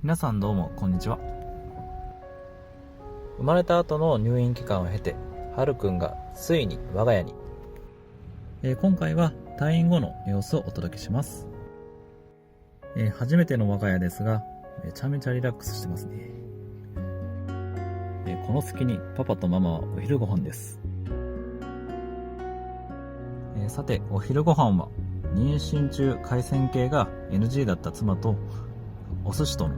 皆さんどうもこんにちは。生まれた後の入院期間を経て、はるくんがついに我が家に。今回は退院後の様子をお届けします。初めての我が家ですが、めちゃめちゃリラックスしてますね。この隙にパパとママはお昼ご飯です。さて、お昼ご飯は妊娠中海鮮系が NG だった妻とお寿司との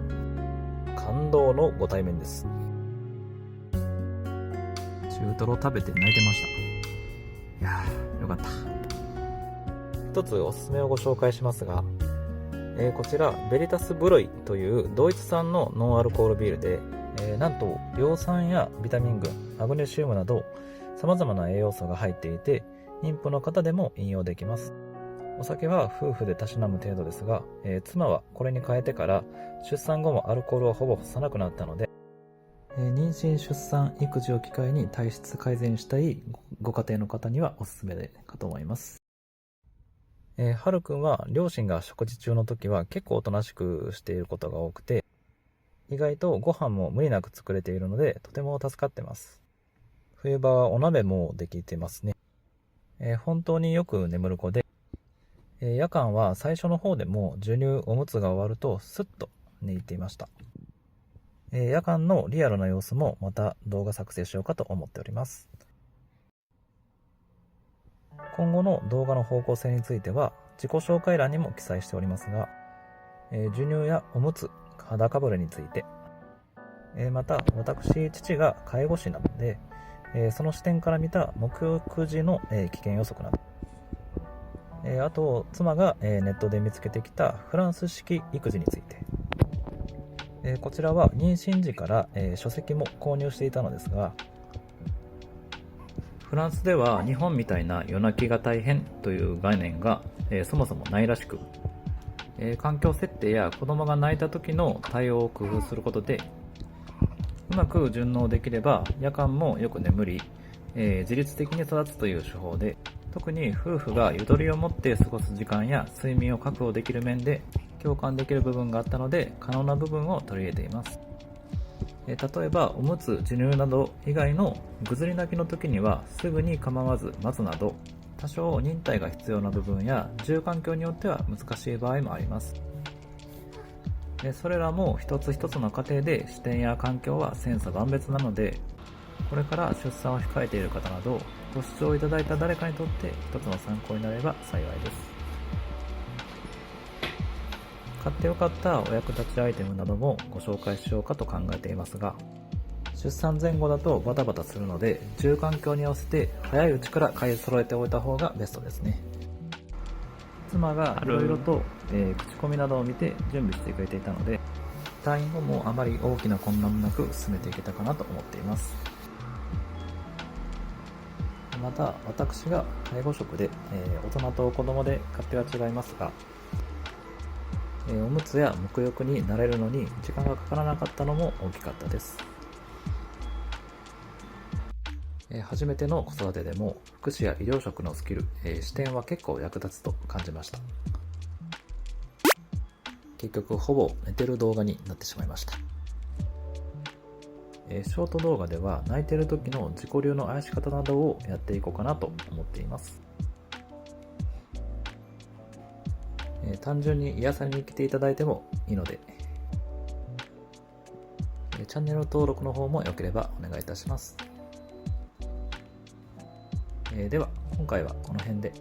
感動のご対面です。中トロ食べて泣いてました。いやー、よかった。一つおすすめをご紹介しますが、こちらベリタスブロイというドイツ産のノンアルコールビールで、なんと葉酸やビタミン群、マグネシウムなど様々な栄養素が入っていて、妊婦の方でも飲用できます。お酒は夫婦でたしなむ程度ですが、妻はこれに変えてから出産後もアルコールをほぼ干さなくなったので、妊娠出産育児を機会に体質改善したいご家庭の方にはおすすめかと思います。はるくんは両親が食事中の時は結構おとなしくしていることが多くて、意外とご飯も無理なく作れているのでとても助かってます。冬場はお鍋もできてますね。本当によく眠る子で、夜間は最初の方でも授乳おむつが終わるとスッと寝入っていました。夜間のリアルな様子もまた動画作成しようかと思っております。今後の動画の方向性については自己紹介欄にも記載しておりますが、授乳やおむつ、肌かぶれについて、また私父が介護士なので、その視点から見た沐浴時の危険予測など、あと妻がネットで見つけてきたフランス式育児について、こちらは妊娠時から書籍も購入していたのですが、フランスでは日本みたいな夜泣きが大変という概念が、そもそもないらしく、環境設定や子供が泣いた時の対応を工夫することでうまく順応できれば夜間もよく眠り、自律的に育つという手法で、特に夫婦がゆとりを持って過ごす時間や睡眠を確保できる面で共感できる部分があったので、可能な部分を取り入れています。例えばおむつ、授乳など以外のぐずり泣きの時にはすぐに構わず待つなど、多少忍耐が必要な部分や住環境によっては難しい場合もあります。それらも一つ一つの過程で視点や環境は千差万別なので、これから出産を控えている方などご視聴いただいた誰かにとって一つの参考になれば幸いです。買ってよかったお役立ちアイテムなどもご紹介しようかと考えていますが、出産前後だとバタバタするので住環境に合わせて早いうちから買い揃えておいた方がベストですね。妻がいろいろと、口コミなどを見て準備してくれていたので、退院後もあまり大きな困難なく進めていけたかなと思っています。また私が介護職で、大人と子供で勝手は違いますが、おむつや沐浴に慣れるのに時間がかからなかったのも大きかったです。初めての子育てでも福祉や医療職のスキル、視点は結構役立つと感じました。結局ほぼ寝てる動画になってしまいました。ショート動画では泣いてる時の自己流のあやし方などをやっていこうかなと思っています。単純に癒されに来ていただいてもいいので、チャンネル登録の方もよければお願いいたします。では今回はこの辺で。